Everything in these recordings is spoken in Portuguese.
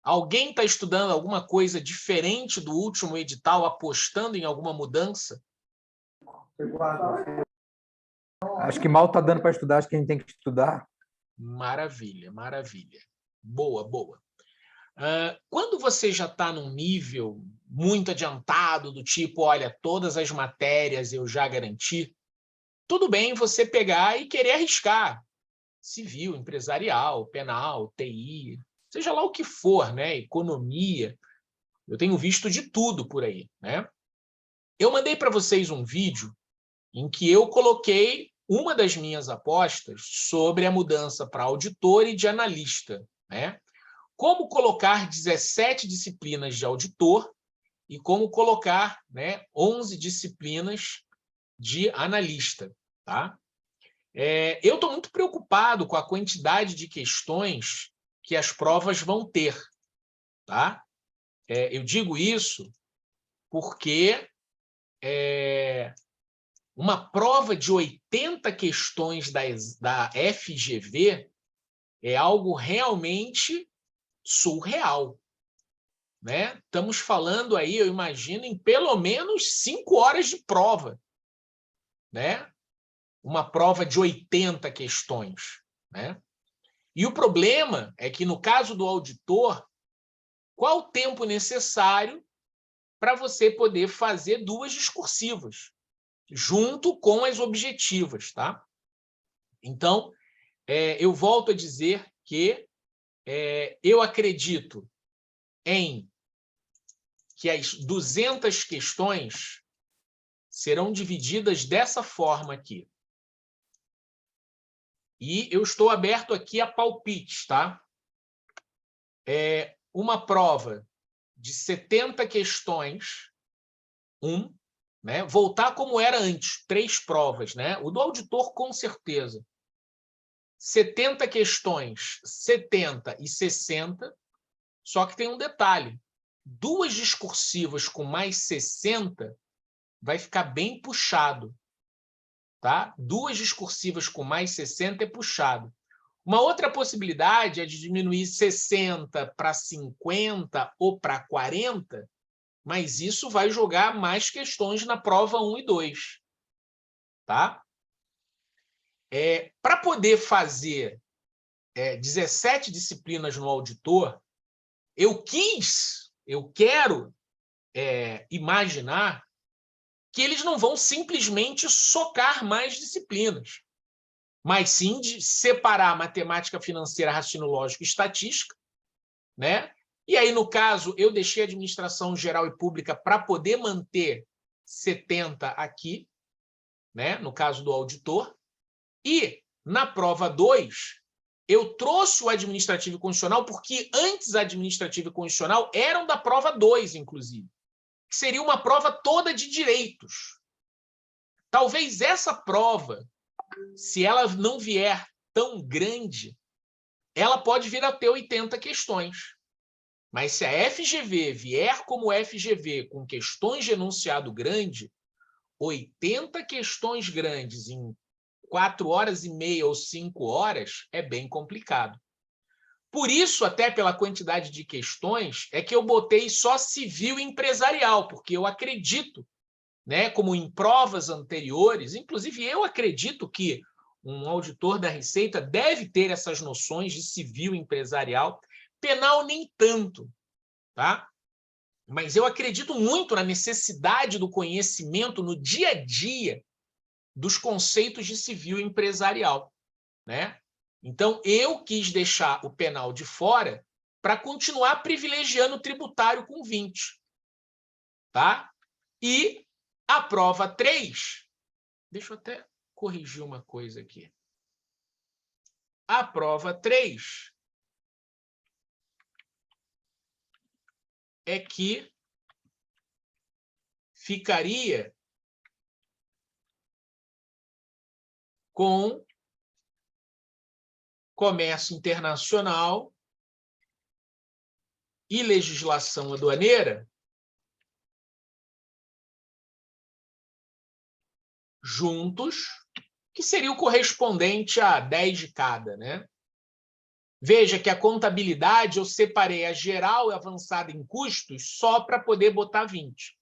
Alguém está estudando alguma coisa diferente do último edital, apostando em alguma mudança? Acho que mal está dando para estudar, acho que a gente tem que estudar. Maravilha, maravilha. Boa, boa. Quando você já está num nível muito adiantado, do tipo, olha, todas as matérias eu já garanti, tudo bem você pegar e querer arriscar. Civil, empresarial, penal, TI, seja lá o que for, né? Economia. Eu tenho visto de tudo por aí, né? Eu mandei para vocês um vídeo em que eu coloquei uma das minhas apostas sobre a mudança para auditor e de analista, né? Como colocar 17 disciplinas de auditor e como colocar, né, 11 disciplinas de analista, tá? Eu estou muito preocupado com a quantidade de questões que as provas vão ter, tá? Eu digo isso porque uma prova de 80 questões da FGV é algo realmente surreal, né? Estamos falando aí, eu imagino, em pelo menos 5 horas de prova, né? Uma prova de 80 questões, né? E o problema é que, no caso do auditor, qual o tempo necessário para você poder fazer 2 discursivas, junto com as objetivas, tá? Então, eu volto a dizer que eu acredito em que as 200 questões serão divididas dessa forma aqui. E eu estou aberto aqui a palpites, tá? Uma prova de 70 questões, né? Voltar como era antes, 3 provas, né? O do auditor, com certeza. 70 questões, 70 e 60, só que tem um detalhe. 2 discursivas com mais 60 vai ficar bem puxado, tá? 2 discursivas com mais 60 é puxado. Uma outra possibilidade é de diminuir 60 para 50 ou para 40, mas isso vai jogar mais questões na prova 1 e 2. Tá? Para poder fazer 17 disciplinas no auditor, eu quero imaginar que eles não vão simplesmente socar mais disciplinas, mas sim de separar matemática financeira, raciocínio lógico e estatística, né? E aí, no caso, eu deixei administração geral e pública para poder manter 70 aqui, né? No caso do auditor. E, na prova 2, eu trouxe o administrativo e constitucional porque antes administrativo e constitucional eram da prova 2, inclusive, que seria uma prova toda de direitos. Talvez essa prova, se ela não vier tão grande, ela pode vir a ter 80 questões. Mas se a FGV vier como FGV com questões de enunciado grande, 80 questões grandes em 4 horas e meia ou 5 horas é bem complicado. Por isso, até pela quantidade de questões, é que eu botei só civil e empresarial, porque eu acredito, né, como em provas anteriores, inclusive eu acredito que um auditor da Receita deve ter essas noções de civil e empresarial, penal nem tanto, tá? Mas eu acredito muito na necessidade do conhecimento no dia a dia dos conceitos de civil e empresarial, né? Então, eu quis deixar o penal de fora para continuar privilegiando o tributário com 20. Tá? E a prova 3, deixa eu até corrigir uma coisa aqui. A prova 3 é que ficaria com comércio internacional e legislação aduaneira juntos, que seria o correspondente a 10 de cada, né? Veja que a contabilidade eu separei a geral e avançada em custos só para poder botar 20.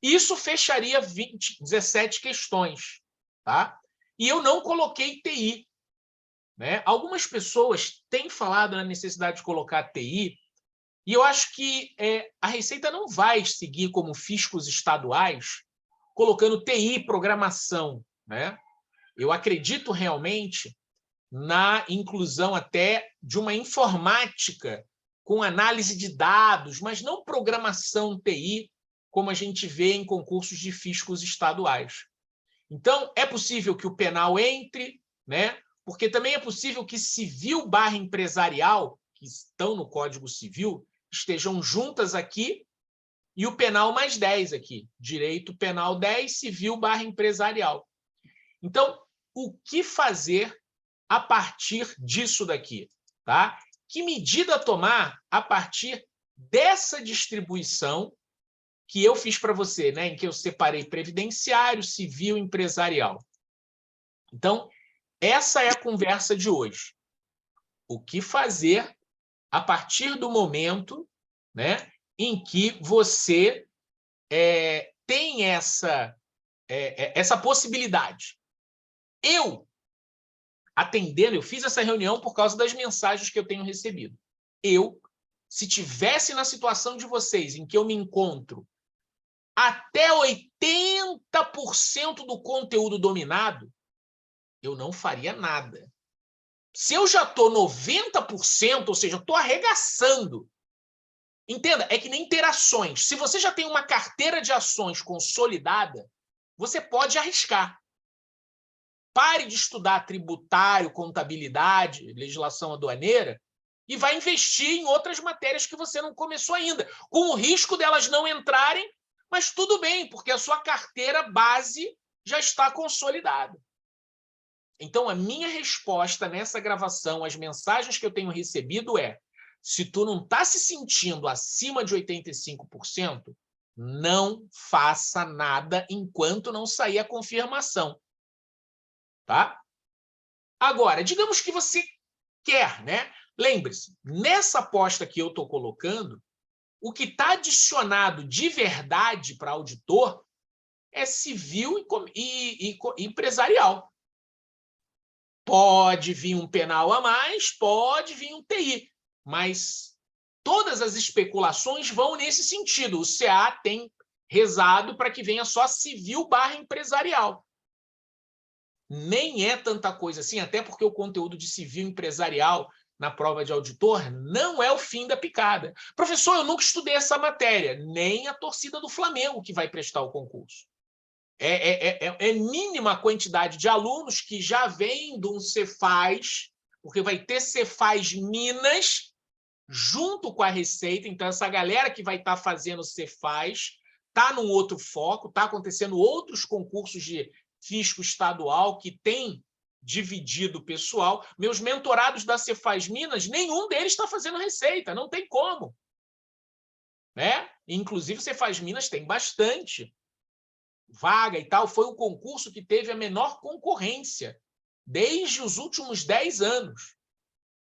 Isso fecharia 17 questões. Tá? E eu não coloquei TI. Né? Algumas pessoas têm falado na necessidade de colocar TI, e eu acho que a Receita não vai seguir como fiscos estaduais, colocando TI, programação. Né? Eu acredito realmente na inclusão até de uma informática com análise de dados, mas não programação TI, como a gente vê em concursos de fiscos estaduais. Então, é possível que o penal entre, né? Porque também é possível que civil/empresarial, que estão no Código Civil, estejam juntas aqui, e o penal mais 10 aqui. Direito penal 10, civil/empresarial. Então, o que fazer a partir disso daqui? Tá? Que medida tomar a partir dessa distribuição que eu fiz para você, né? Em que eu separei previdenciário, civil e empresarial. Então, essa é a conversa de hoje. O que fazer a partir do momento, né, em que você tem essa possibilidade. Eu fiz essa reunião por causa das mensagens que eu tenho recebido. Se tivesse na situação de vocês, em que eu me encontro, até 80% do conteúdo dominado, eu não faria nada. Se eu já estou 90%, ou seja, eu estou arregaçando. Entenda, é que nem ter ações. Se você já tem uma carteira de ações consolidada, você pode arriscar. Pare de estudar tributário, contabilidade, legislação aduaneira e vai investir em outras matérias que você não começou ainda, com o risco delas não entrarem, mas tudo bem, porque a sua carteira base já está consolidada. Então, a minha resposta nessa gravação, as mensagens que eu tenho recebido se tu não está se sentindo acima de 85%, não faça nada enquanto não sair a confirmação. Tá? Agora, digamos que você quer, né? Lembre-se, nessa aposta que eu estou colocando, o que está adicionado de verdade para auditor é civil e empresarial. Pode vir um penal a mais, pode vir um TI, mas todas as especulações vão nesse sentido. O CA tem rezado para que venha só civil/empresarial. Nem é tanta coisa assim, até porque o conteúdo de civil empresarial na prova de auditor não é o fim da picada. Professor, eu nunca estudei essa matéria, nem a torcida do Flamengo que vai prestar o concurso. É mínima a quantidade de alunos que já vêm de um Cefaz, porque vai ter Cefaz Minas junto com a Receita, então essa galera que vai estar fazendo Cefaz está num outro foco, está acontecendo outros concursos de fisco estadual que tem dividido o pessoal. Meus mentorados da Cefaz Minas, nenhum deles está fazendo Receita, não tem como. Né? Inclusive, Cefaz Minas tem bastante vaga e tal. Foi o concurso que teve a menor concorrência desde os últimos 10 anos.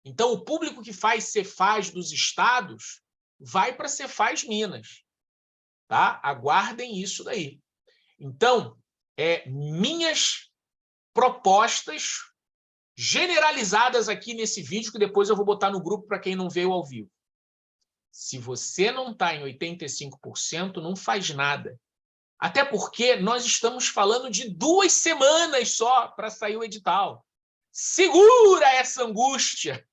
Então, o público que faz Cefaz dos estados vai para Cefaz Minas. Tá? Aguardem isso daí. Então, minhas propostas generalizadas aqui nesse vídeo, que depois eu vou botar no grupo para quem não veio ao vivo. Se você não está em 85%, não faz nada. Até porque nós estamos falando de 2 semanas só para sair o edital. Segura essa angústia.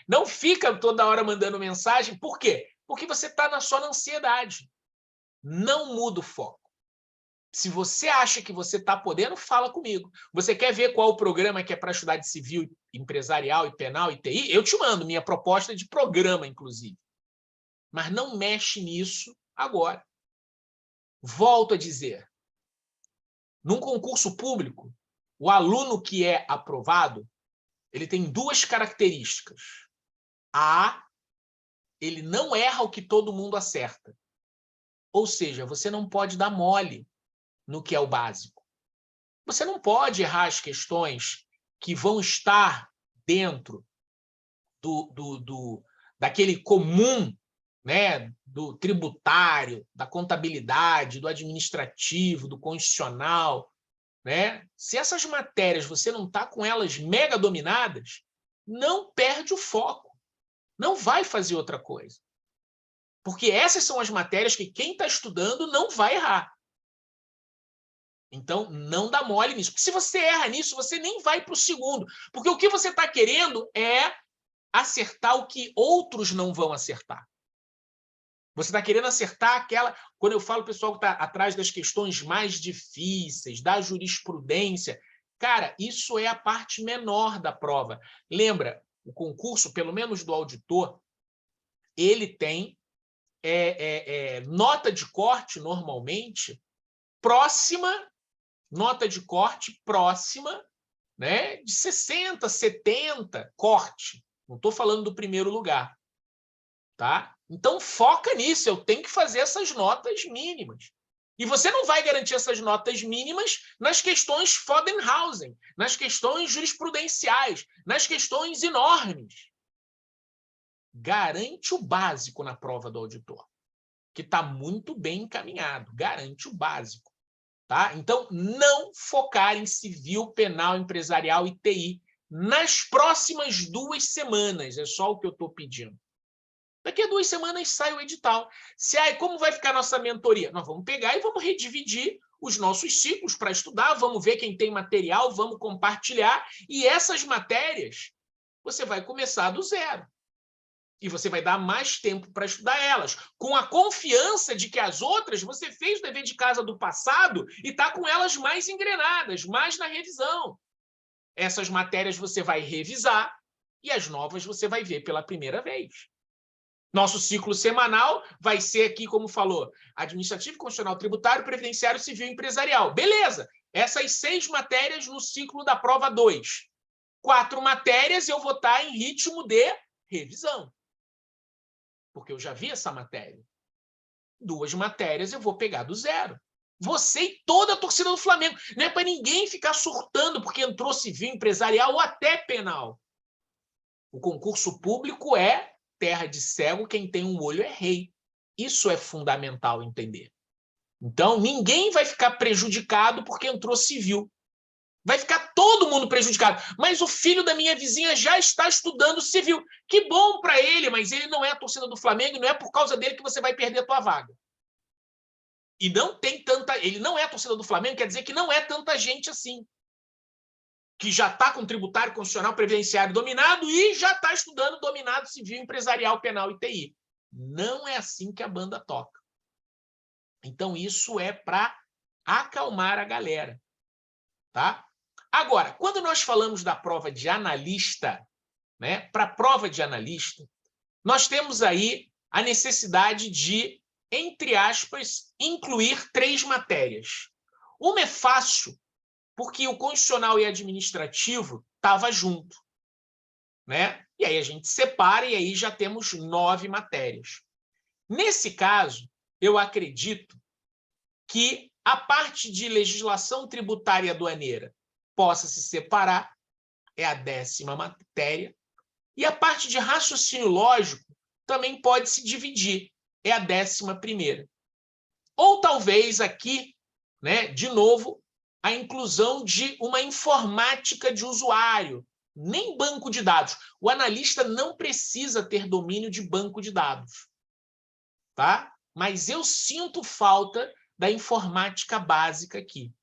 Não fica toda hora mandando mensagem. Por quê? Porque você está na sua ansiedade. Não muda o foco. Se você acha que você está podendo, fala comigo. Você quer ver qual o programa que é para estudar de civil, empresarial e penal e TI? Eu te mando minha proposta de programa, inclusive. Mas não mexe nisso agora. Volto a dizer, num concurso público, o aluno que é aprovado, ele tem 2 características. Ele não erra o que todo mundo acerta. Ou seja, você não pode dar mole no que é o básico. Você não pode errar as questões que vão estar dentro daquele comum, né, do tributário, da contabilidade, do administrativo, do constitucional, né? Se essas matérias você não está com elas mega dominadas, não perde o foco. Não vai fazer outra coisa. Porque essas são as matérias que quem está estudando não vai errar. Então, não dá mole nisso. Porque se você erra nisso, você nem vai para o segundo. Porque o que você está querendo é acertar o que outros não vão acertar. Você está querendo acertar aquela... Quando eu falo pessoal que está atrás das questões mais difíceis, da jurisprudência, cara, isso é a parte menor da prova. Lembra, o concurso, pelo menos do auditor, ele tem nota de corte, normalmente, nota de corte próxima, né, de 60, 70 corte. Não estou falando do primeiro lugar. Tá? Então, foca nisso. Eu tenho que fazer essas notas mínimas. E você não vai garantir essas notas mínimas nas questões Fodenhausen, nas questões jurisprudenciais, nas questões enormes. Garante o básico na prova do auditor, que está muito bem encaminhado. Garante o básico. Tá? Então, não focar em civil, penal, empresarial e TI nas próximas 2 semanas. É só o que eu estou pedindo. Daqui a 2 semanas sai o edital. Como vai ficar a nossa mentoria? Nós vamos pegar e vamos redividir os nossos ciclos para estudar, vamos ver quem tem material, vamos compartilhar, e essas matérias você vai começar do zero. E você vai dar mais tempo para estudar elas, com a confiança de que as outras você fez o dever de casa do passado e está com elas mais engrenadas, mais na revisão. Essas matérias você vai revisar e as novas você vai ver pela primeira vez. Nosso ciclo semanal vai ser aqui, como falou, administrativo, constitucional, tributário, previdenciário, civil e empresarial. Beleza, essas 6 matérias no ciclo da prova 2. 4 matérias eu vou estar em ritmo de revisão. Porque eu já vi essa matéria. 2 matérias eu vou pegar do zero. Você e toda a torcida do Flamengo. Não é para ninguém ficar surtando porque entrou civil, empresarial ou até penal. O concurso público é terra de cego, quem tem um olho é rei. Isso é fundamental entender. Então, ninguém vai ficar prejudicado porque entrou civil. Vai ficar todo mundo prejudicado. Mas o filho da minha vizinha já está estudando civil. Que bom para ele, mas ele não é a torcida do Flamengo e não é por causa dele que você vai perder a tua vaga. E não tem tanta... Ele não é a torcida do Flamengo, quer dizer que não é tanta gente assim. Que já está com tributário, constitucional, previdenciário dominado e já está estudando dominado civil, empresarial, penal e TI. Não é assim que a banda toca. Então, isso é para acalmar a galera. Tá? Agora, quando nós falamos da prova de analista, né, para a prova de analista, nós temos aí a necessidade de, entre aspas, incluir 3 matérias. Uma é fácil, porque o constitucional e administrativo estava junto, né? E aí a gente separa e aí já temos 9 matérias. Nesse caso, eu acredito que a parte de legislação tributária aduaneira possa se separar, é a 10ª matéria, e a parte de raciocínio lógico também pode se dividir, é a 11ª. Ou talvez aqui, né, de novo, a inclusão de uma informática de usuário, nem banco de dados. O analista não precisa ter domínio de banco de dados, tá? Mas eu sinto falta da informática básica aqui,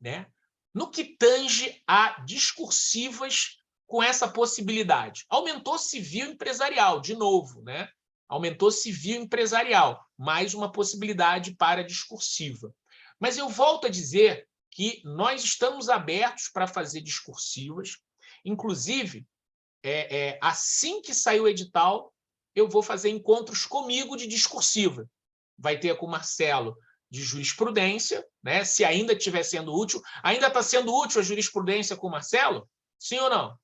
né? No que tange a discursivas com essa possibilidade. Aumentou civil empresarial, de novo, né? Aumentou civil empresarial, mais uma possibilidade para discursiva. Mas eu volto a dizer que nós estamos abertos para fazer discursivas. Inclusive, assim que sair o edital, eu vou fazer encontros comigo de discursiva. Vai ter com o Marcelo de jurisprudência, né? Se ainda estiver sendo útil. Ainda está sendo útil a jurisprudência com o Marcelo? Sim ou não?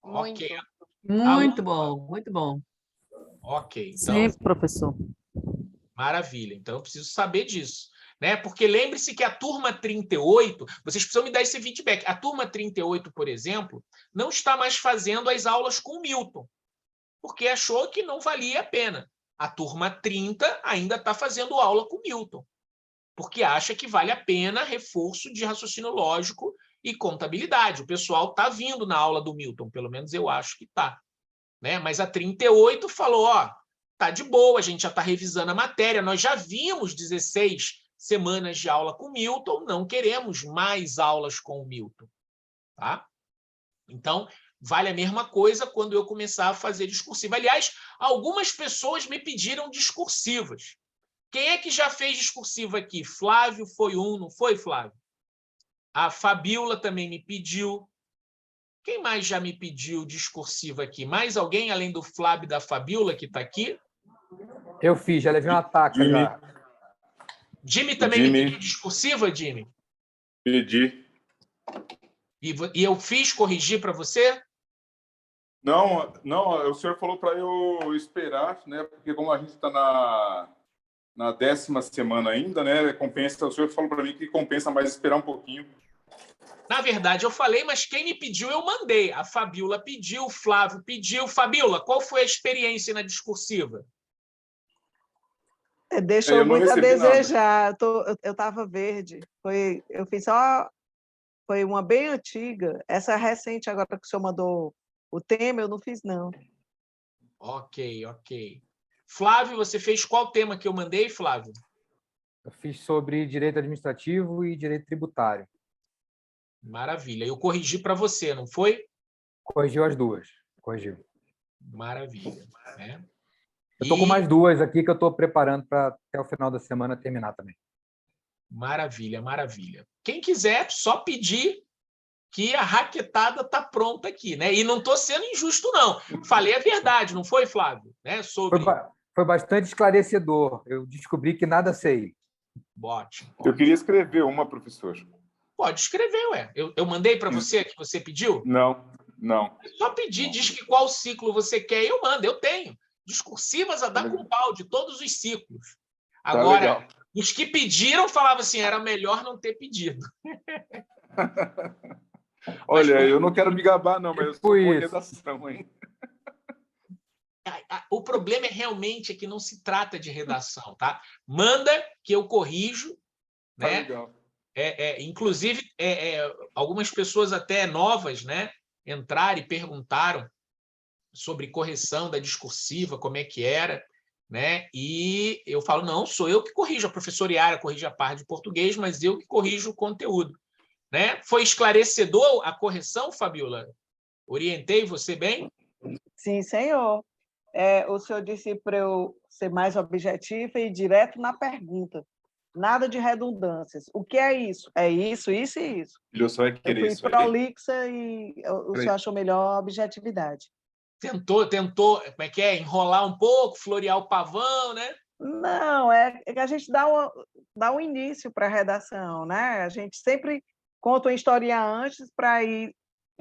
Muito. Ok. Muito bom, muito bom. Ok. Então, Sim, professor. maravilha. Então, eu preciso saber disso. né? Porque lembre-se que a turma 38, vocês precisam me dar esse feedback. A turma 38, por exemplo, não está mais fazendo as aulas com o Milton, porque achou que não valia a pena. A turma 30 ainda está fazendo aula com o Milton, porque acha que vale a pena reforço de raciocínio lógico e contabilidade. O pessoal está vindo na aula do Milton, pelo menos eu acho que está, né? Mas a 38 falou, ó, tá de boa, a gente já está revisando a matéria, nós já vimos 16 semanas de aula com o Milton, não queremos mais aulas com o Milton, tá? Então, vale a mesma coisa quando eu começar a fazer discursiva. Aliás, algumas pessoas me pediram discursivas. Quem é que já fez discursiva aqui? Flávio foi um, não foi, Flávio? A Fabiola também me pediu. Quem mais já me pediu discursiva aqui? Mais alguém, além do Flávio e da Fabiola, que está aqui? Eu fiz, já levei um ataque. Jimmy. Já. Jimmy também me pediu discursiva, Jimmy? Pedi. E eu fiz corrigir para você? Não, o senhor falou para eu esperar, né? Porque como a gente está na 10ª semana ainda, né? Compensa. O senhor falou para mim que compensa mais esperar um pouquinho. Na verdade, eu falei, mas quem me pediu, eu mandei. A Fabiola pediu, o Flávio pediu. Fabiola, qual foi a experiência na discursiva? Deixou muito a recebi desejar. Eu estava verde. Eu fiz só... Foi uma bem antiga. Essa recente, agora que o senhor mandou o tema, eu não fiz, não. Ok. Flávio, você fez qual tema que eu mandei, Flávio? Eu fiz sobre direito administrativo e direito tributário. Maravilha. Eu corrigi para você, não foi? Corrigiu as duas. Corrigiu. Maravilha. Né? Eu estou com mais duas aqui que eu estou preparando para até o final da semana terminar também. Maravilha. Quem quiser, só pedir que a raquetada está pronta aqui, né? E não estou sendo injusto, não. Falei a verdade, não foi, Flávio? Né? Foi bastante esclarecedor. Eu descobri que nada sei. Ótimo. Eu queria escrever uma, professor. Pode escrever, ué. Eu mandei para você que você pediu? Não. Só pedir, diz que qual ciclo você quer e eu mando. Eu tenho. Discursivas a dar com pau de todos os ciclos. Agora, os que pediram falavam assim, era melhor não ter pedido. Olha, eu não quero me gabar, não, mas eu sou boa redação, hein? O problema realmente é que não se trata de redação, tá? Manda que eu corrijo, né? Legal. Inclusive, algumas pessoas até novas, né, entraram e perguntaram sobre correção da discursiva, como é que era, né? E eu falo, não, sou eu que corrijo. A professora Yara corrige a parte de português, mas eu que corrijo o conteúdo, né? Foi esclarecedor a correção, Fabiola? Orientei você bem? Sim, senhor. O senhor disse para eu ser mais objetiva e ir direto na pergunta. Nada de redundâncias. O que é isso? É isso, isso e isso. Ele só vai querer eu isso fui prolixa e o senhor achou melhor a objetividade. Tentou, como é que é? Enrolar um pouco, florear o pavão, né? Não, é que a gente dá um início para a redação, né? A gente sempre conta uma historinha antes para ir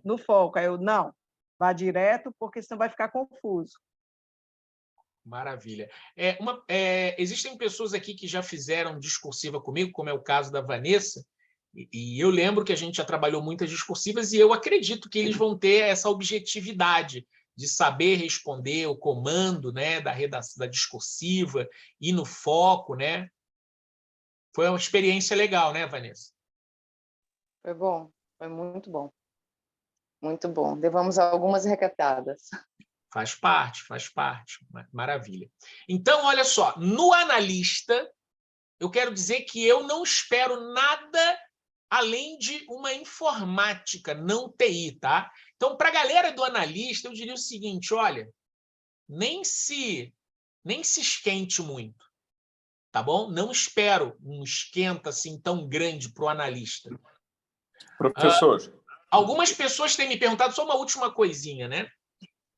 no foco. Aí não, vá direto, porque senão vai ficar confuso. Maravilha. Existem pessoas aqui que já fizeram discursiva comigo, como é o caso da Vanessa, e eu lembro que a gente já trabalhou muitas discursivas e eu acredito que eles vão ter essa objetividade de saber responder o comando, né, da redação, da discursiva, ir no foco, né? Foi uma experiência legal, né, Vanessa? Foi bom, foi muito bom. Muito bom. Levamos algumas recatadas. Faz parte. Maravilha. Então, olha só, no analista, eu quero dizer que eu não espero nada além de uma informática, não TI, tá? Então, para a galera do analista, eu diria o seguinte, olha, nem se esquente muito, tá bom? Não espero um esquenta assim tão grande para o analista. Professor. Algumas pessoas têm me perguntado, só uma última coisinha, né?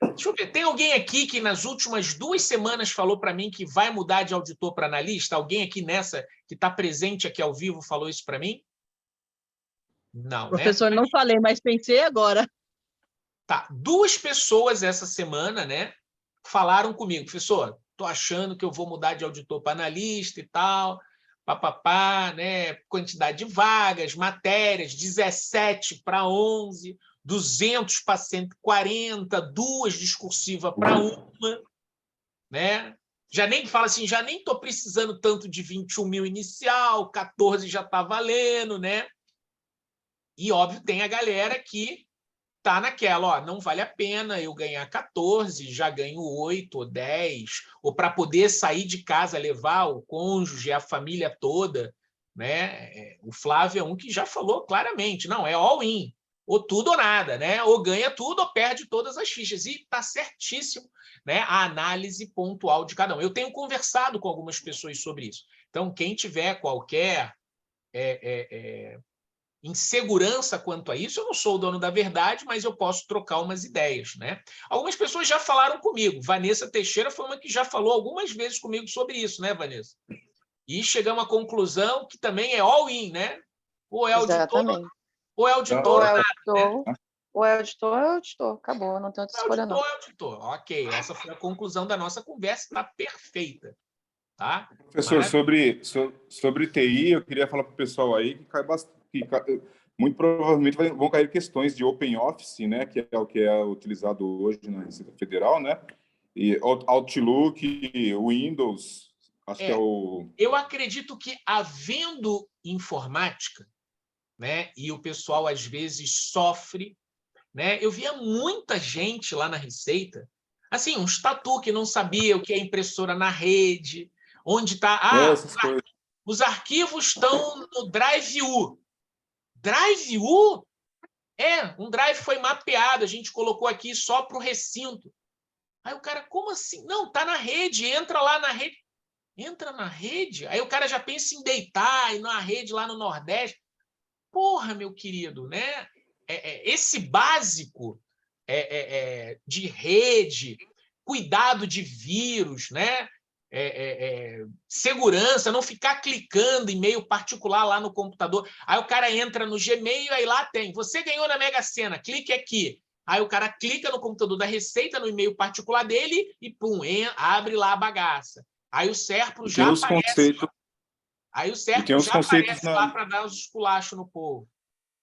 Deixa eu ver, tem alguém aqui que nas últimas 2 semanas falou para mim que vai mudar de auditor para analista? Alguém aqui nessa, que está presente aqui ao vivo, falou isso para mim? Não, Professor, né? não falei, mas pensei agora. Tá, 2 pessoas essa semana, né, falaram comigo, professor, estou achando que eu vou mudar de auditor para analista e tal, papapá, né? Quantidade de vagas, matérias, 17 para 11, 200 para 140, 2 discursivas para 1, né? Já nem fala assim, já nem estou precisando tanto de 21 mil inicial, 14 já está valendo, né? E, óbvio, tem a galera que tá naquela, ó, não vale a pena eu ganhar 14, já ganho 8 ou 10, ou para poder sair de casa, levar o cônjuge, a família toda, né? O Flávio é um que já falou claramente, não, é all-in, ou tudo ou nada, né? Ou ganha tudo ou perde todas as fichas, e tá certíssimo, né? A análise pontual de cada um. Eu tenho conversado com algumas pessoas sobre isso. Então, quem tiver qualquer insegurança quanto a isso, eu não sou o dono da verdade, mas eu posso trocar umas ideias, né? Algumas pessoas já falaram comigo. Vanessa Teixeira foi uma que já falou algumas vezes comigo sobre isso, né, Vanessa? E chegamos à conclusão que também é all-in, né? Ou é auditor, ou é auditor, ou é auditor, acabou, não tem outra escolha, não. Ou é auditor. Ok, essa foi a conclusão da nossa conversa, está perfeita. Tá? Professor, sobre TI, eu queria falar para o pessoal aí que cai bastante. Muito provavelmente vão cair questões de Open Office, né, que é o que é utilizado hoje na Receita Federal, né, e Outlook, Windows, acho que é o... Eu acredito que, havendo informática, né, e o pessoal às vezes sofre, né, eu via muita gente lá na Receita, assim, uns tatu que não sabia o que é impressora na rede, onde está... os arquivos estão no Drive-U. Drive-U? Um drive foi mapeado, a gente colocou aqui só para o recinto. Aí o cara, como assim? Não, está na rede, entra lá na rede. Entra na rede? Aí o cara já pensa em deitar, ir na rede lá no Nordeste. Porra, meu querido, né? Esse básico de rede, cuidado de vírus, né? Segurança, não ficar clicando em e-mail particular lá no computador. Aí o cara entra no Gmail, aí lá tem, você ganhou na Mega Sena, clique aqui. Aí o cara clica no computador da Receita, no e-mail particular dele, e pum, abre lá a bagaça. Aí o Serpro já aparece. Aí o Serpro já aparece lá para dar os esculachos no povo.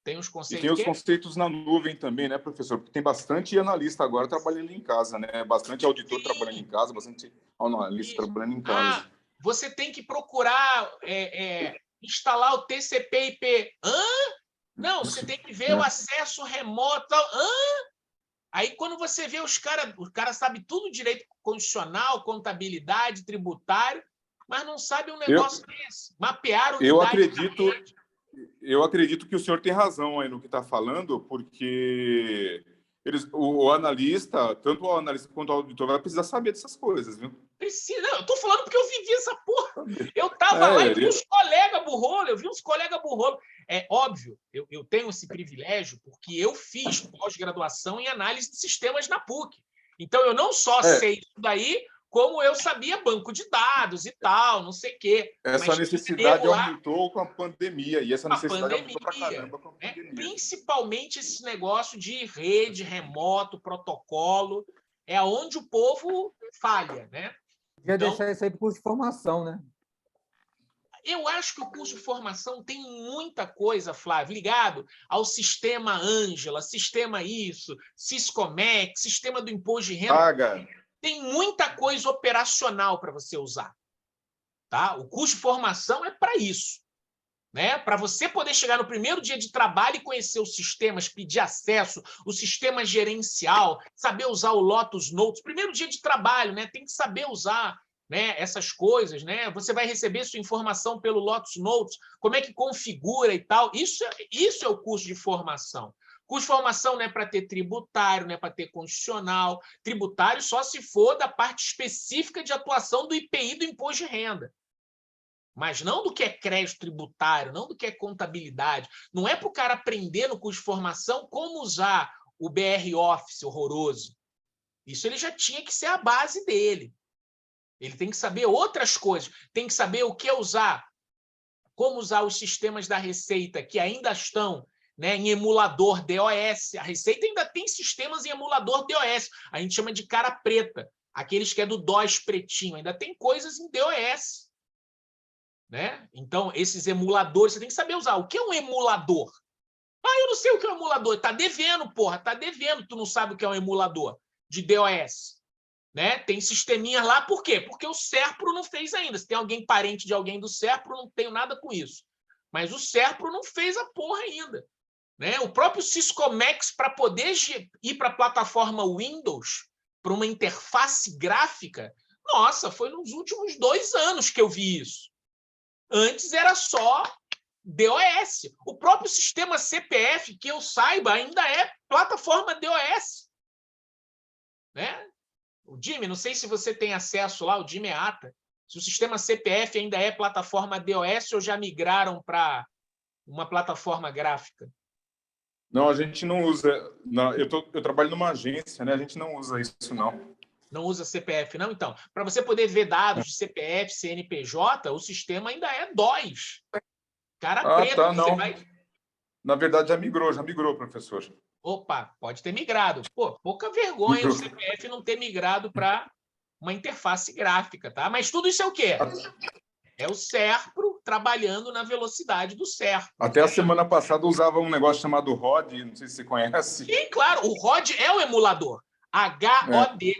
Tem os conceitos. E tem os conceitos na nuvem também, né, professor? Porque tem bastante analista agora trabalhando em casa, né? Bastante auditor trabalhando em casa, bastante analista trabalhando em casa. Você tem que procurar instalar o TCP/IP. Não, você tem que ver o acesso remoto. Aí, quando você vê os caras sabem tudo direito constitucional, contabilidade, tributário, mas não sabe um negócio desse. Mapear o Eu acredito que o senhor tem razão aí no que está falando, porque o analista, tanto o analista quanto o auditor, vai precisar saber dessas coisas, viu? Precisa. Eu estou falando porque eu vivi essa porra. Eu estava lá e vi uns colegas burrolo, É óbvio, eu tenho esse privilégio porque eu fiz pós-graduação em análise de sistemas na PUC. Então, eu não só sei isso daí, como eu sabia banco de dados e tal, não sei o quê. Essa necessidade aumentou com a pandemia, e essa necessidade aumentou pra caramba com a pandemia. Principalmente esse negócio de rede, remoto, protocolo, é onde o povo falha, né? Devia deixar isso aí para o curso de formação, né? Eu acho que o curso de formação tem muita coisa, Flávio, ligado ao sistema Ângela, sistema isso, Siscomex, sistema do imposto de renda. Tem muita coisa operacional para você usar. Tá? O curso de formação é para isso. Né? Para você poder chegar no primeiro dia de trabalho e conhecer os sistemas, pedir acesso, o sistema gerencial, saber usar o Lotus Notes. Primeiro dia de trabalho, né? Tem que saber usar, né, essas coisas. Né? Você vai receber sua informação pelo Lotus Notes, como é que configura e tal. Isso é o curso de formação. Curso de formação não é para ter tributário, não é para ter constitucional. Tributário só se for da parte específica de atuação do IPI do imposto de renda. Mas não do que é crédito tributário, não do que é contabilidade. Não é para o cara aprender no curso de formação como usar o BR Office horroroso. Isso ele já tinha que ser a base dele. Ele tem que saber outras coisas. Tem que saber o que usar, como usar os sistemas da Receita que ainda estão, né, em emulador DOS. A Receita ainda tem sistemas em emulador DOS. A gente chama de cara preta. Aqueles que é do DOS pretinho. Ainda tem coisas em DOS. né? Então, esses emuladores, você tem que saber usar. O que é um emulador? Ah, eu não sei o que é um emulador. Tá devendo, porra, tá devendo. Tu não sabe o que é um emulador de DOS, né? Tem sisteminha lá, por quê? Porque o Serpro não fez ainda. Se tem alguém parente de alguém do Serpro, não tenho nada com isso. Mas o Serpro não fez a porra ainda, né? O próprio Syscomex, para poder ir para a plataforma Windows, para uma interface gráfica, nossa, foi nos últimos 2 anos que eu vi isso. Antes era só DOS. O próprio sistema CPF, que eu saiba, ainda é plataforma DOS, né? O Jimmy, não sei se você tem acesso lá, o Jimmy é ATA. Se o sistema CPF ainda é plataforma DOS ou já migraram para uma plataforma gráfica? Não, a gente não usa. Não, eu trabalho numa agência, né? A gente não usa isso, não. Não usa CPF, não? Então, para você poder ver dados de CPF, CNPJ, o sistema ainda é DOS. Cara preto, Tá, você não. vai... Na verdade, já migrou, professor. Opa, pode ter migrado. Pô, pouca vergonha Migrou. o CPF não ter migrado para uma interface gráfica, tá? Mas tudo isso é o quê? É o Serpro trabalhando na velocidade do Serpro. Até a semana passada eu usava um negócio chamado ROD, não sei se você conhece. Sim, claro, o ROD é o emulador. HOD.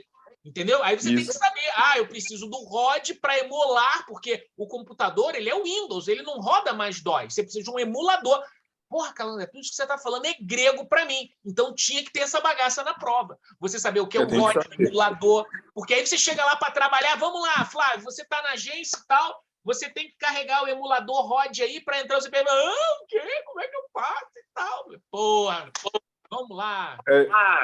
Entendeu? Aí você tem que saber, eu preciso do ROD para emular, porque o computador ele é o Windows, ele não roda mais DOS. Você precisa de um emulador. Porra, Calandra, tudo isso que você está falando é grego para mim. Então tinha que ter essa bagaça na prova. Você saber o que é o ROD, o emulador. Porque aí você chega lá para trabalhar, vamos lá, Flávio, você está na agência e tal, você tem que carregar o emulador ROD aí para entrar. Você pergunta, o quê? Como é que eu faço e tal? Porra, vamos lá.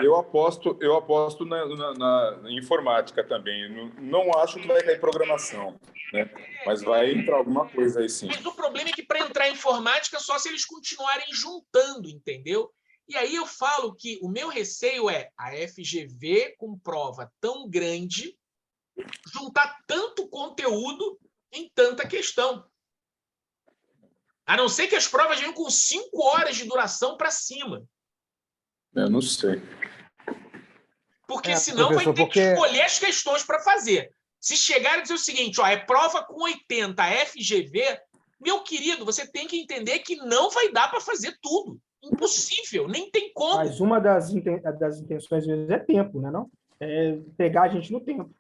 Eu aposto na informática também. Não acho que vai cair programação, né? Mas vai entrar alguma coisa aí, sim. Mas o problema é que para entrar em informática só se eles continuarem juntando, entendeu? E aí eu falo que o meu receio é a FGV com prova tão grande juntar tanto conteúdo em tanta questão. A não ser que as provas venham com 5 horas de duração para cima. Eu não sei. Porque senão vai ter que escolher as questões para fazer. Se chegar e dizer o seguinte, é prova com 80 FGV, meu querido, você tem que entender que não vai dar para fazer tudo. Impossível, nem tem como. Mas uma das intenções, às vezes, é tempo, né? Não? É pegar a gente no tempo.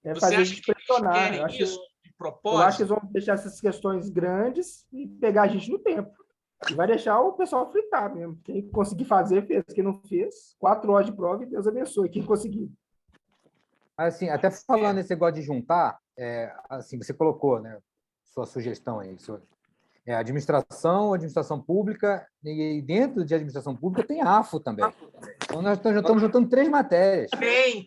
É Você fazer a acha gente que eles pressionar. querem Eu acho isso de que propósito? eles vão deixar essas questões grandes e pegar a gente no tempo. E vai deixar o pessoal fritar mesmo. Quem conseguir fazer, fez. Quem não fez, 4 horas de prova e Deus abençoe quem conseguir. Assim, até falando nesse negócio de juntar, assim, você colocou, né, sua sugestão aí, administração pública, e dentro de administração pública tem AFO também. Então, nós já estamos juntando 3 matérias.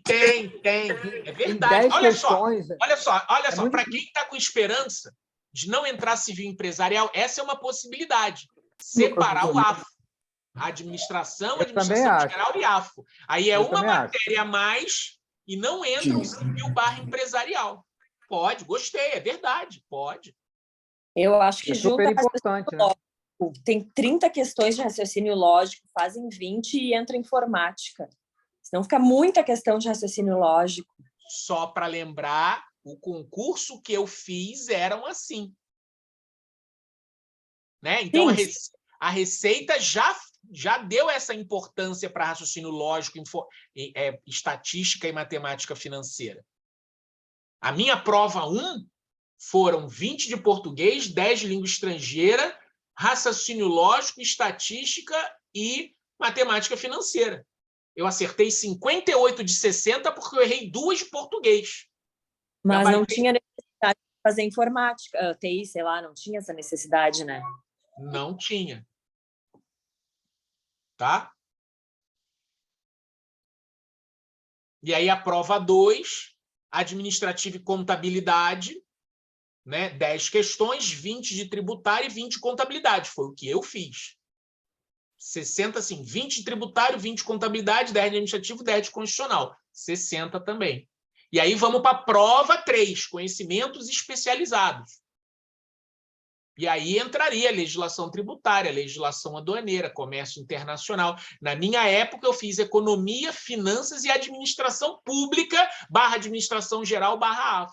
Tem. É verdade. 10 Olha questões. só. Muito Para quem está com esperança de não entrar civil empresarial, essa é uma possibilidade. Separar o AFO. Administração geral e AFO. Aí uma matéria a mais e não entra o civil/empresarial. Pode, gostei, é verdade, pode. Eu acho que super importante, né? Tem 30 questões de raciocínio lógico, fazem 20 e entra informática. Senão fica muita questão de raciocínio lógico. Só para lembrar, o concurso que eu fiz eram assim. Né? Então, a Receita já deu essa importância para raciocínio lógico, estatística e matemática financeira. A minha prova 1 foram 20 de português, 10 de língua estrangeira, raciocínio lógico, estatística e matemática financeira. Eu acertei 58 de 60 porque eu errei 2 de português. Mas não tinha necessidade de fazer informática, TI, sei lá, não tinha essa necessidade, né? Não tinha. Tá? E aí a prova 2, administrativa e contabilidade, né? 10 questões, 20 de tributário e 20 de contabilidade. Foi o que eu fiz. 60, assim, 20 de tributário, 20 de contabilidade, 10 de administrativo, 10 de constitucional. 60 também. E aí vamos para a prova 3, conhecimentos especializados. E aí entraria a legislação tributária, legislação aduaneira, comércio internacional. Na minha época, eu fiz economia, finanças e administração pública / administração geral / AFO.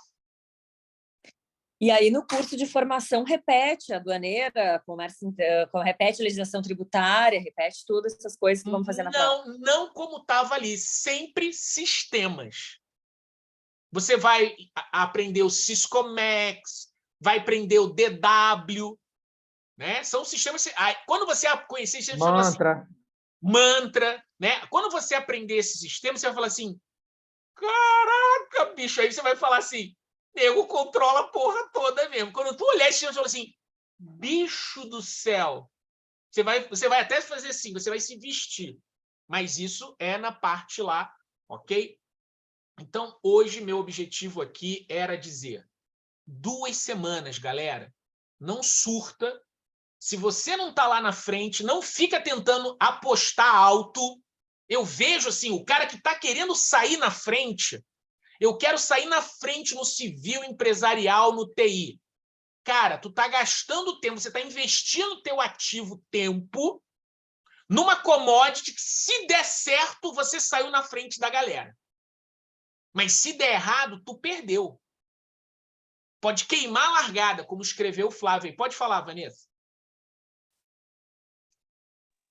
E aí, no curso de formação, repete a aduaneira, repete a legislação tributária, repete todas essas coisas que vamos fazer na prova. Não como estava ali, sempre sistemas. Você vai aprender o Syscomex, vai aprender o DW, né? São sistemas... Quando você conhecer sistemas, mantra, né? Quando você aprender esse sistema, você vai falar assim, caraca, bicho, aí você vai falar assim, nego controla a porra toda mesmo. Quando tu olhar esse sistema, você fala assim, bicho do céu. Você vai até fazer assim, você vai se vestir. Mas isso é na parte lá, ok? Então, hoje, meu objetivo aqui era dizer 2 semanas, galera. Não surta. Se você não está lá na frente, não fica tentando apostar alto. Eu vejo assim, o cara que está querendo sair na frente, eu quero sair na frente no civil, empresarial, no TI. Cara, tu está gastando tempo, você está investindo teu ativo tempo numa commodity que, se der certo, você saiu na frente da galera. Mas se der errado, tu perdeu. Pode queimar a largada, como escreveu o Flávio. Pode falar, Vanessa.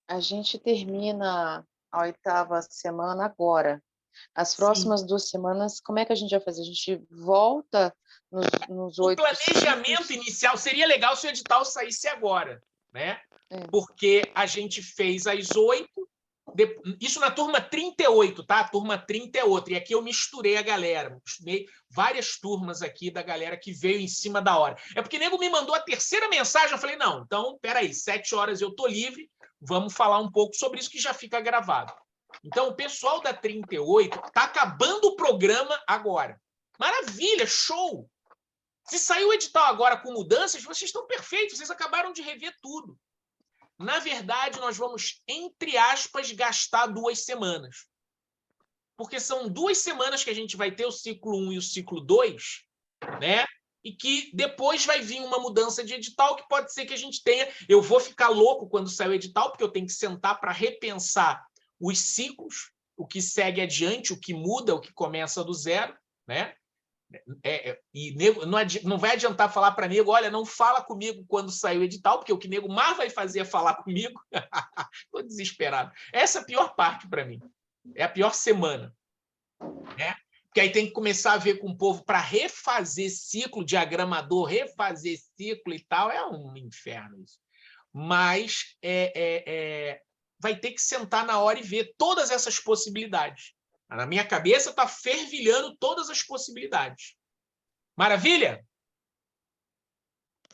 A gente termina a 8ª semana agora. As próximas 2 semanas, como é que a gente vai fazer? A gente volta nos 8 O planejamento inicial seria legal se o edital saísse agora, né? Porque a gente fez as 8, isso na turma 38, tá? A turma 30 é outra. E aqui eu misturei a galera, misturei várias turmas aqui da galera que veio em cima da hora. É porque o nego me mandou a 3ª mensagem, eu falei, não, então, peraí, 7 horas eu tô livre, vamos falar um pouco sobre isso que já fica gravado. Então, o pessoal da 38 está acabando o programa agora. Maravilha, show! Se saiu o edital agora com mudanças, vocês estão perfeitos, vocês acabaram de rever tudo. Na verdade, nós vamos, entre aspas, gastar 2 semanas. Porque são 2 semanas que a gente vai ter o ciclo 1 e o ciclo 2, né? E que depois vai vir uma mudança de edital que pode ser que a gente tenha... Eu vou ficar louco quando sair o edital, porque eu tenho que sentar para repensar os ciclos, o que segue adiante, o que muda, o que começa do zero, né? E nego, não vai adiantar falar para nego, olha, não fala comigo quando sair o edital, porque o que nego mais vai fazer é falar comigo. Estou desesperado. Essa é a pior parte para mim. É a pior semana, né? Porque aí tem que começar a ver com o povo para refazer ciclo, diagramador, refazer ciclo e tal. É um inferno isso. Mas vai ter que sentar na hora e ver todas essas possibilidades. Na minha cabeça está fervilhando todas as possibilidades. Maravilha?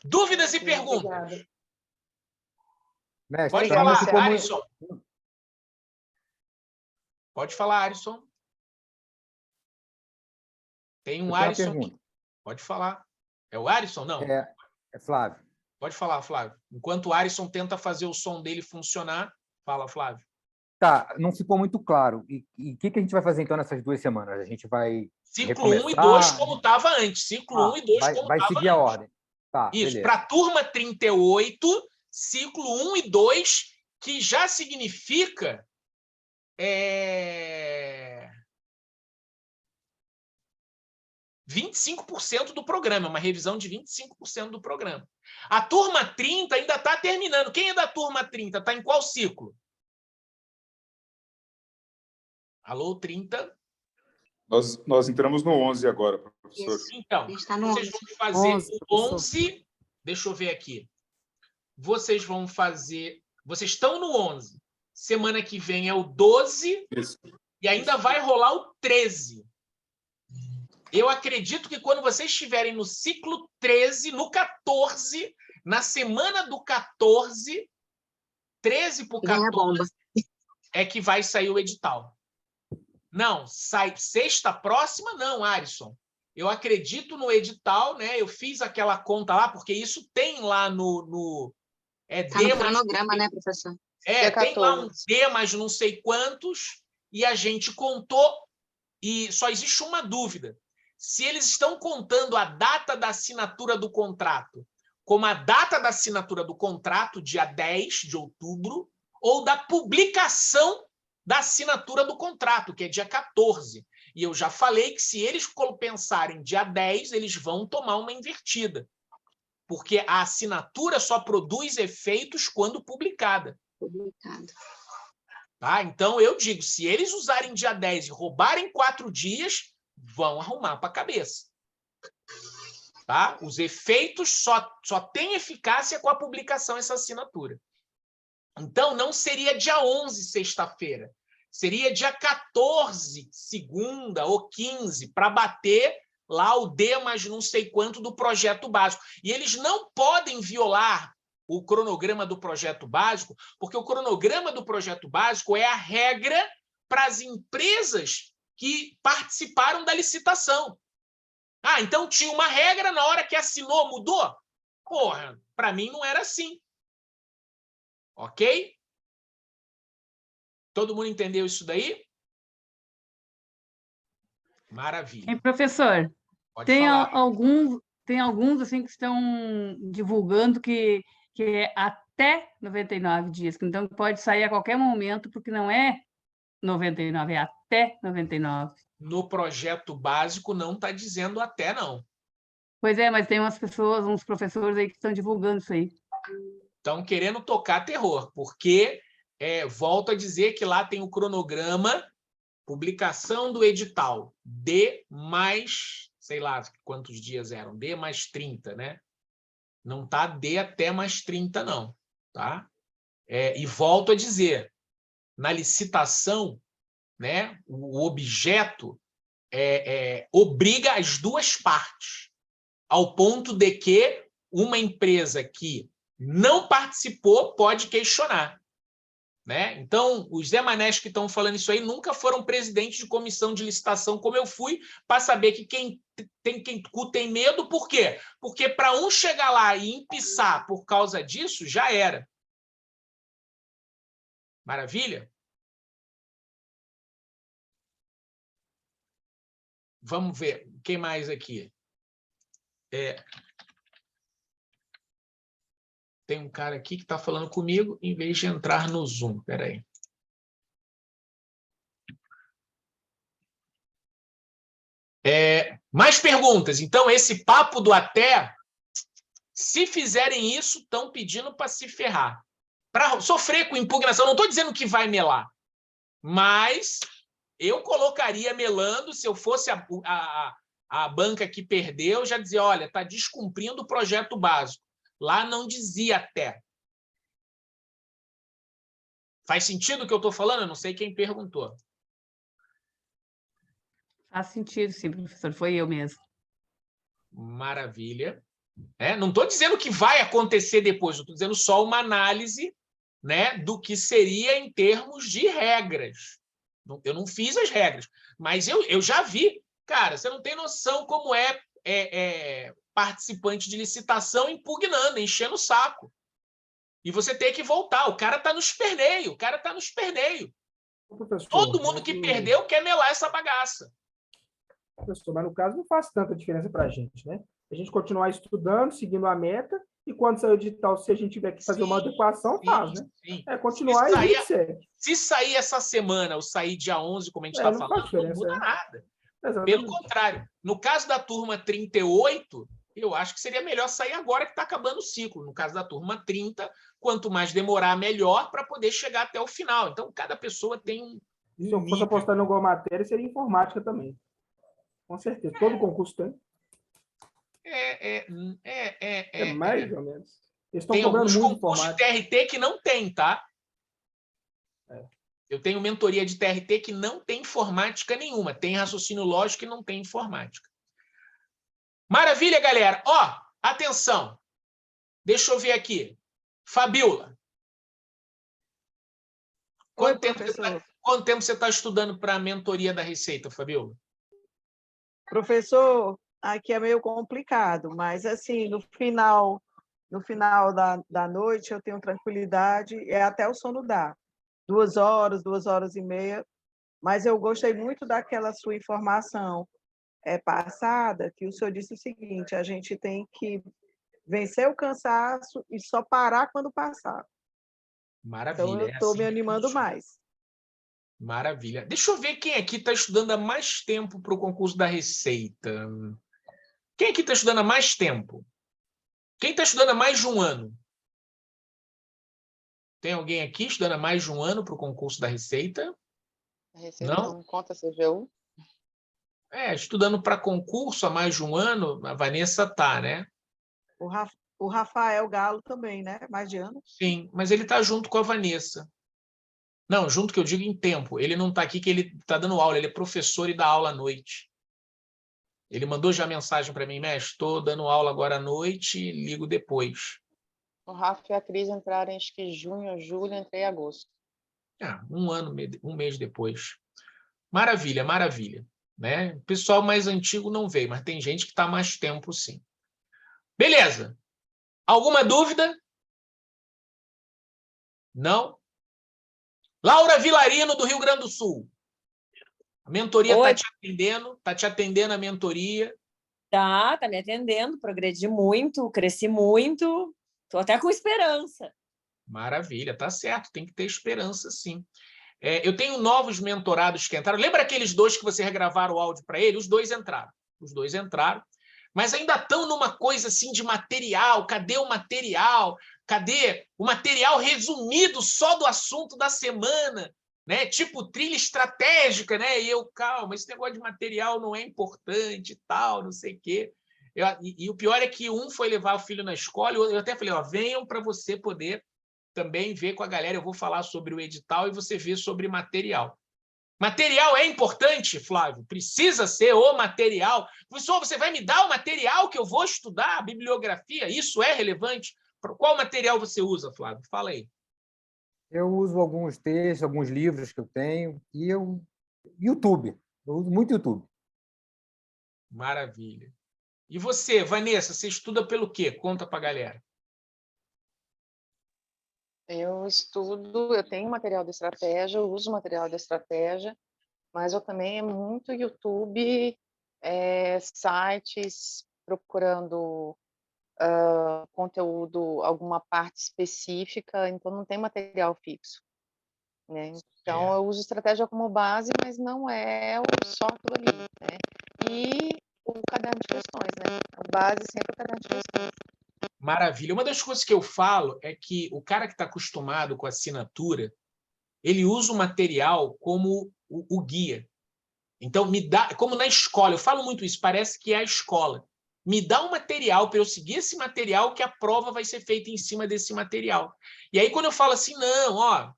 Dúvidas e perguntas? Obrigada. Mestre, Pode pra mim falar, ficou Arisson. Pode falar, Arisson. Tem um Arisson aqui. Pode falar. É o Arisson? Não. É Flávio. Pode falar, Flávio. Enquanto o Arisson tenta fazer o som dele funcionar, fala, Flávio. Tá, não ficou muito claro. E o que a gente vai fazer, então, nessas 2 semanas? A gente vai Ciclo 1 e 2, como estava antes. Ciclo 1 e 2, como estava antes. Vai seguir a ordem. Tá, isso, para a turma 38, ciclo 1 e 2, que já significa 25% do programa, uma revisão de 25% do programa. A turma 30 ainda está terminando. Quem é da turma 30? Está em qual ciclo? Alô, 30? Nós entramos no 11 agora, professor. Isso. Então, vocês vão fazer o 11. Deixa eu ver aqui. Vocês vão fazer... Vocês estão no 11. Semana que vem é o 12. Isso. E ainda vai rolar o 13. Eu acredito que quando vocês estiverem no ciclo 13, no 14, na semana do 14, 13 para o 14, é que vai sair o edital. Não, sai sexta próxima, não, Arisson. Eu acredito no edital, né? Eu fiz aquela conta lá, porque isso tem lá no tá no cronograma, né, professor? Tem lá um D, mas não sei quantos, e a gente contou, e só existe uma dúvida. Se eles estão contando a data da assinatura do contrato como a data da assinatura do contrato, dia 10 de outubro, ou da publicação da assinatura do contrato, que é dia 14. E eu já falei que se eles pensarem dia 10, eles vão tomar uma invertida. Porque a assinatura só produz efeitos quando publicada. Publicado. Tá? Então, eu digo, se eles usarem dia 10 e roubarem 4 dias, vão arrumar para a cabeça. Tá? Os efeitos só têm eficácia com a publicação dessa assinatura. Então, não seria dia 11, sexta-feira. Seria dia 14, segunda ou 15, para bater lá o D mais não sei quanto do projeto básico. E eles não podem violar o cronograma do projeto básico, porque o cronograma do projeto básico é a regra para as empresas que participaram da licitação. Ah, então tinha uma regra, na hora que assinou, mudou? Porra, para mim não era assim. Ok? Todo mundo entendeu isso daí? Maravilha. Hein, professor, Pode tem falar. alguns assim que estão divulgando que é até 99 dias, que então pode sair a qualquer momento, porque não é 99, é até 99. No projeto básico não está dizendo até, não. Pois é, mas tem umas pessoas, uns professores aí que estão divulgando isso aí. Estão querendo tocar terror, porque, volto a dizer que lá tem o cronograma, publicação do edital, D mais, sei lá quantos dias eram, D mais 30, né? Não está D até mais 30, não. Tá? E volto a dizer, na licitação, né, o objeto obriga as duas partes, ao ponto de que uma empresa que não participou pode questionar. Né? Então, os Zé Manés que estão falando isso aí nunca foram presidentes de comissão de licitação, como eu fui, para saber que quem tem medo, por quê? Porque para um chegar lá e empiçar por causa disso, já era. Maravilha? Vamos ver. Quem mais aqui? Tem um cara aqui que está falando comigo em vez de entrar no Zoom. Espera aí. Mais perguntas. Então, esse papo do até, se fizerem isso, estão pedindo para se ferrar. Para sofrer com impugnação. Não estou dizendo que vai melar, mas eu colocaria melando, se eu fosse a banca que perdeu, já dizia, olha, está descumprindo o projeto básico. Lá não dizia até. Faz sentido o que eu estou falando? Eu não sei quem perguntou. Faz sentido, sim, professor. Foi eu mesmo. Maravilha. Não estou dizendo que vai acontecer depois, estou dizendo só uma análise, né, do que seria em termos de regras. Eu não fiz as regras, mas eu já vi. Cara, você não tem noção como participante de licitação impugnando, enchendo o saco. E você tem que voltar. O cara está nos perneios. Todo mundo que perdeu quer melar essa bagaça. Professor, mas no caso não faz tanta diferença para a gente, né? A gente continuar estudando, seguindo a meta, e quando sair o edital, se a gente tiver que fazer uma adequação, faz, né? Sim. Continuar e a gente segue. Se sair essa semana ou sair dia 11, como a gente está falando, não muda nada. Exatamente. Pelo contrário, no caso da turma 38, eu acho que seria melhor sair agora que está acabando o ciclo. No caso da turma 30, quanto mais demorar, melhor para poder chegar até o final. Então, cada pessoa tem um Se eu fosse apostar em alguma matéria, seria informática também. Com certeza. Todo concurso tem. Mais ou menos. Eles estão tem cobrando alguns muito concursos de informática. TRT que não tem, tá? Eu tenho mentoria de TRT que não tem informática nenhuma. Tem raciocínio lógico e não tem informática. Maravilha, galera. Ó, atenção. Deixa eu ver aqui. Fabiola. Quanto tempo você está estudando para a mentoria da Receita, Fabiola? Professor, aqui é meio complicado, mas assim, no final da noite eu tenho tranquilidade, até o sono dá. 2 horas, 2 horas e meia, mas eu gostei muito daquela sua informação passada, que o senhor disse o seguinte, a gente tem que vencer o cansaço e só parar quando passar. Maravilha. Então, eu estou me animando mais. Maravilha. Deixa eu ver quem aqui está estudando há mais tempo para o concurso da Receita. Quem aqui está estudando há mais tempo? Quem está estudando há mais de um ano? Tem alguém aqui estudando há mais de um ano para o concurso da Receita? A Receita Não? não conta CGU? Estudando para concurso há mais de um ano, a Vanessa está, né? O Rafael Galo também, né? Mais de ano. Sim, mas ele está junto com a Vanessa. Não, junto que eu digo em tempo. Ele não está aqui que ele está dando aula, ele é professor e dá aula à noite. Ele mandou já mensagem para mim, mestre, estou dando aula agora à noite, ligo depois. O Rafa e a Cris entraram, acho que junho, julho, entrei em agosto. Um mês depois. Maravilha, maravilha. Né? O pessoal mais antigo não veio, mas tem gente que está mais tempo, sim. Beleza. Alguma dúvida? Não? Laura Vilarino, do Rio Grande do Sul. A mentoria está te atendendo a mentoria. Tá me atendendo, progredi muito, cresci muito, estou até com esperança. Maravilha, tá certo, tem que ter esperança, sim. Eu tenho novos mentorados que entraram. Lembra aqueles 2 que você regravaram o áudio para ele? Os 2 entraram. Os 2 entraram. Mas ainda estão numa coisa assim de material. Cadê o material? Cadê o material resumido só do assunto da semana? Né? Tipo trilha estratégica, né? E eu, calma, esse negócio de material não é importante e tal, não sei o quê. E o pior é que um foi levar o filho na escola, eu até falei, venham para você poder também ver com a galera, eu vou falar sobre o edital e você vê sobre material. Material é importante, Flávio? Precisa ser o material? Professor, você vai me dar o material que eu vou estudar, a bibliografia? Isso é relevante? Qual material você usa, Flávio? Fala aí. Eu uso alguns textos, alguns livros que eu tenho, e YouTube. Eu uso muito YouTube. Maravilha. E você, Vanessa, você estuda pelo quê? Conta para a galera. Eu estudo, eu tenho material de estratégia, eu uso material de estratégia, mas eu também é muito YouTube, sites procurando conteúdo, alguma parte específica, então não tem material fixo, né? Então eu uso estratégia como base, mas não é só aquilo ali, né? E o caderno de questões, né? A base sempre é o caderno de questões. Maravilha. Uma das coisas que eu falo é que o cara que está acostumado com a assinatura, ele usa o material como o guia. Então, me dá, como na escola, eu falo muito isso, parece que é a escola. Me dá um material para eu seguir esse material, que a prova vai ser feita em cima desse material. E aí, quando eu falo assim, não,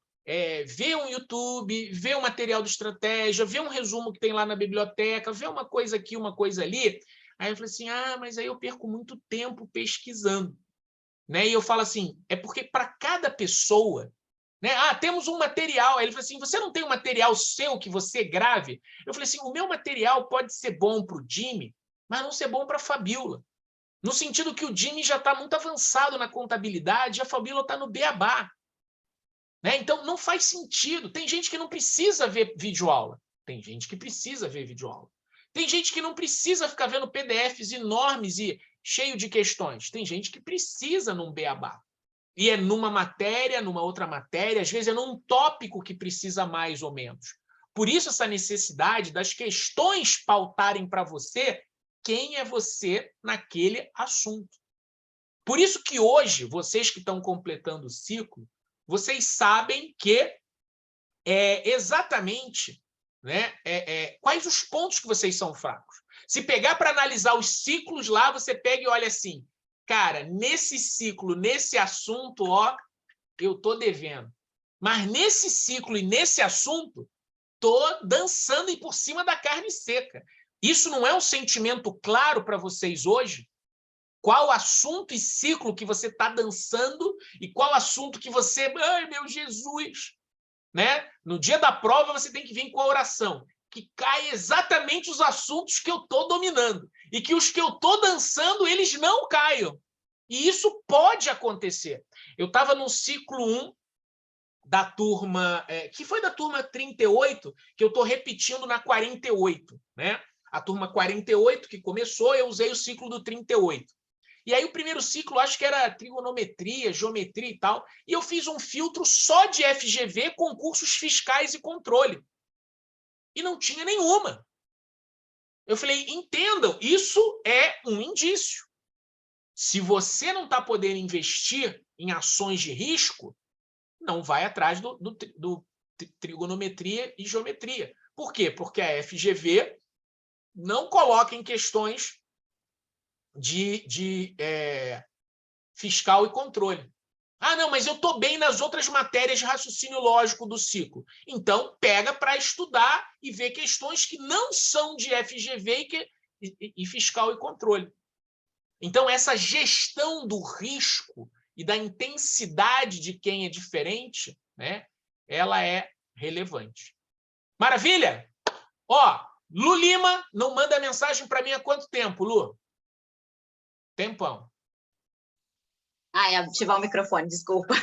vê um YouTube, vê um material de estratégia, vê um resumo que tem lá na biblioteca, vê uma coisa aqui, uma coisa ali. Aí eu falo assim, mas aí eu perco muito tempo pesquisando. Né? E eu falo assim, é porque para cada pessoa, né? Temos um material. Aí ele falou assim, você não tem um material seu que você grave? Eu falei assim, o meu material pode ser bom para o Jimmy, mas não ser bom para a Fabíola. No sentido que o Jimmy já está muito avançado na contabilidade e a Fabíola está no beabá. Né? Então, não faz sentido. Tem gente que não precisa ver videoaula. Tem gente que precisa ver videoaula. Tem gente que não precisa ficar vendo PDFs enormes e cheio de questões. Tem gente que precisa num beabá. E é numa matéria, numa outra matéria, às vezes é num tópico que precisa mais ou menos. Por isso, essa necessidade das questões pautarem para você quem é você naquele assunto. Por isso que hoje, vocês que estão completando o ciclo, vocês sabem que exatamente, né, quais os pontos que vocês são fracos. Se pegar para analisar os ciclos lá, você pega e olha assim, cara, nesse ciclo, nesse assunto, eu estou devendo. Mas nesse ciclo e nesse assunto, estou dançando e por cima da carne seca. Isso não é um sentimento claro para vocês hoje? Qual assunto e ciclo que você está dançando e qual assunto que você... Ai, meu Jesus! Né? No dia da prova, você tem que vir com a oração, que cai exatamente os assuntos que eu estou dominando. E que os que eu estou dançando, eles não caiam. E isso pode acontecer. Eu estava no ciclo 1 da turma, que foi da turma 38, que eu estou repetindo na 48. Né? A turma 48, que começou, eu usei o ciclo do 38. E aí o primeiro ciclo, acho que era trigonometria, geometria e tal, e eu fiz um filtro só de FGV, concursos fiscais e controle. e não tinha nenhuma. Eu falei, entendam, isso é um indício. Se você não está podendo investir em ações de risco, não vai atrás do trigonometria e geometria. Por quê? Porque a FGV não coloca em questões de fiscal e controle. Ah, não, mas eu estou bem nas outras matérias de raciocínio lógico do ciclo. Então, pega para estudar e ver questões que não são de FGV e fiscal e controle. Então, essa gestão do risco e da intensidade de quem é diferente, né, ela é relevante. Maravilha? Ó, Lu Lima não manda mensagem para mim há quanto tempo, Lu? Tempão. É ativar o microfone, desculpa.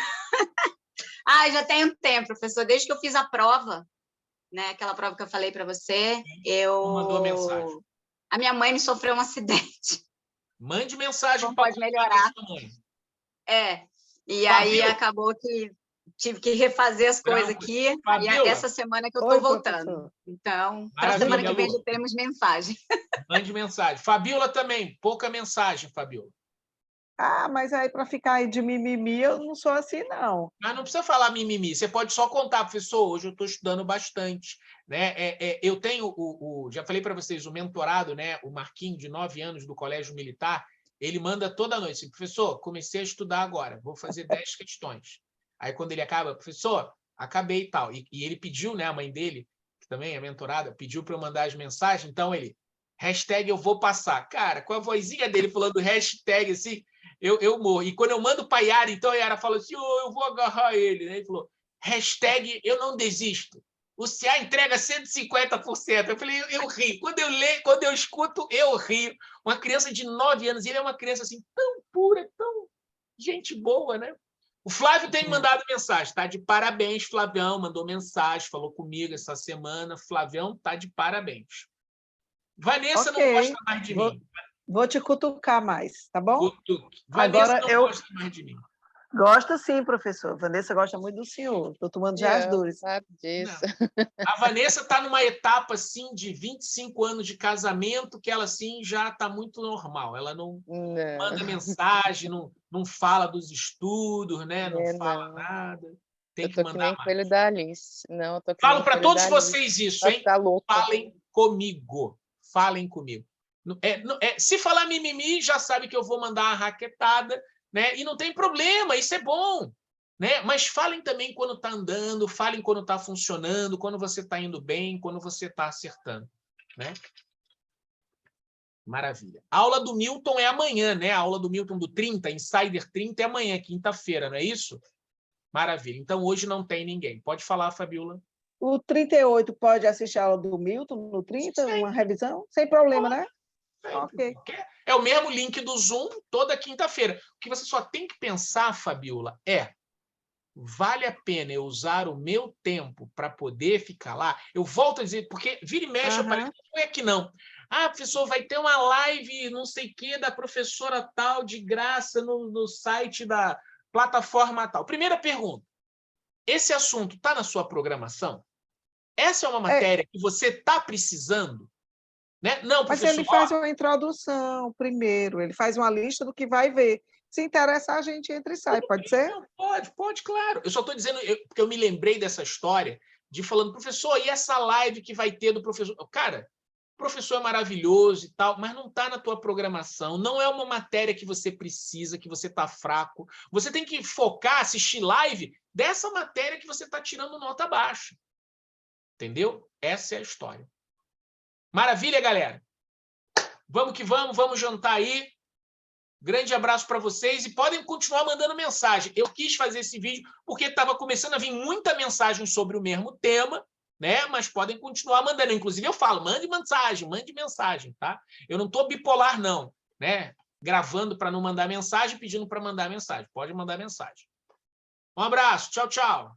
Já tem tempo, professor. Desde que eu fiz a prova, né? Aquela prova que eu falei para você, Mandou mensagem. A minha mãe me sofreu um acidente. Mande mensagem. Não pode melhorar. E aí acabou que tive que refazer as coisas aqui. Fabiola. E essa semana que eu estou voltando. Professor. Então, para a semana que vem já temos mensagem. Mande mensagem. Fabiola também. Pouca mensagem, Fabiola. Mas aí para ficar aí de mimimi, eu não sou assim, não. Mas não precisa falar mimimi. Você pode só contar, professor. Hoje eu estou estudando bastante. Né? Eu tenho, já falei para vocês, o mentorado, né? O Marquinho, de 9 anos, do Colégio Militar, ele manda toda noite. Assim, professor, comecei a estudar agora. Vou fazer 10 questões. Aí, quando ele acaba, professor, acabei e tal. E ele pediu, né? A mãe dele, que também é mentorada, pediu para eu mandar as mensagens. Então, ele, hashtag eu vou passar. Cara, com a vozinha dele falando hashtag, assim, eu morro. E quando eu mando para a Yara, então a Yara fala assim, eu vou agarrar ele. Né? Ele falou, hashtag eu não desisto. O CA entrega 150%. Eu falei, eu rio. Quando eu leio, quando eu escuto, eu rio. Uma criança de 9 anos, ele é uma criança assim, tão pura, tão gente boa, né? O Flávio tem me mandado mensagem, tá? De parabéns, Flavião, mandou mensagem, falou comigo essa semana. Flavião tá de parabéns. Vanessa não gosta mais de mim. Vou te cutucar mais, tá bom? Vanessa não gosta mais de mim. Gosto sim, professor. Vanessa gosta muito do senhor. Estou tomando já as dores. Sabe disso. A Vanessa está numa etapa assim, de 25 anos de casamento, que ela assim, já está muito normal. Ela não manda mensagem, não fala dos estudos, né? Não fala nada. Tem que mandar mais. Coelho da Alice. Não, eu tô Falo para todos vocês isso, hein? Tá louca. Falem comigo. Falem comigo. Se falar mimimi, já sabe que eu vou mandar uma raquetada. Né? E não tem problema, isso é bom. Né? Mas falem também quando está andando, falem quando está funcionando, quando você está indo bem, quando você está acertando. Né? Maravilha. A aula do Milton é amanhã, né? A aula do Milton do 30, Insider 30 é amanhã, quinta-feira, não é isso? Maravilha. Então, hoje não tem ninguém. Pode falar, Fabiola. O 38 pode assistir a aula do Milton no 30, uma revisão? Sem problema, né? Ok. É o mesmo link do Zoom toda quinta-feira. O que você só tem que pensar, Fabiola, vale a pena eu usar o meu tempo para poder ficar lá? Eu volto a dizer, porque vira e mexe, aparece, não é que não. Professor, vai ter uma live, não sei o quê, da professora tal, de graça, no site da plataforma tal. Primeira pergunta, esse assunto está na sua programação? Essa é uma matéria que você está precisando? Né? Não, mas ele faz uma introdução primeiro, ele faz uma lista do que vai ver. Se interessar, a gente entra e sai, pode ser? Não, pode, claro. Eu só estou dizendo, porque eu me lembrei dessa história, de falando, professor, e essa live que vai ter do professor? Cara, o professor é maravilhoso e tal, mas não está na tua programação, não é uma matéria que você precisa, que você está fraco. Você tem que focar, assistir live dessa matéria que você está tirando nota baixa. Entendeu? Essa é a história. Maravilha, galera? Vamos que vamos jantar aí. Grande abraço para vocês e podem continuar mandando mensagem. Eu quis fazer esse vídeo porque estava começando a vir muita mensagem sobre o mesmo tema, né? Mas podem continuar mandando. Inclusive, eu falo, mande mensagem, tá? Eu não estou bipolar, não, né? Gravando para não mandar mensagem, pedindo para mandar mensagem. Pode mandar mensagem. Um abraço, tchau, tchau.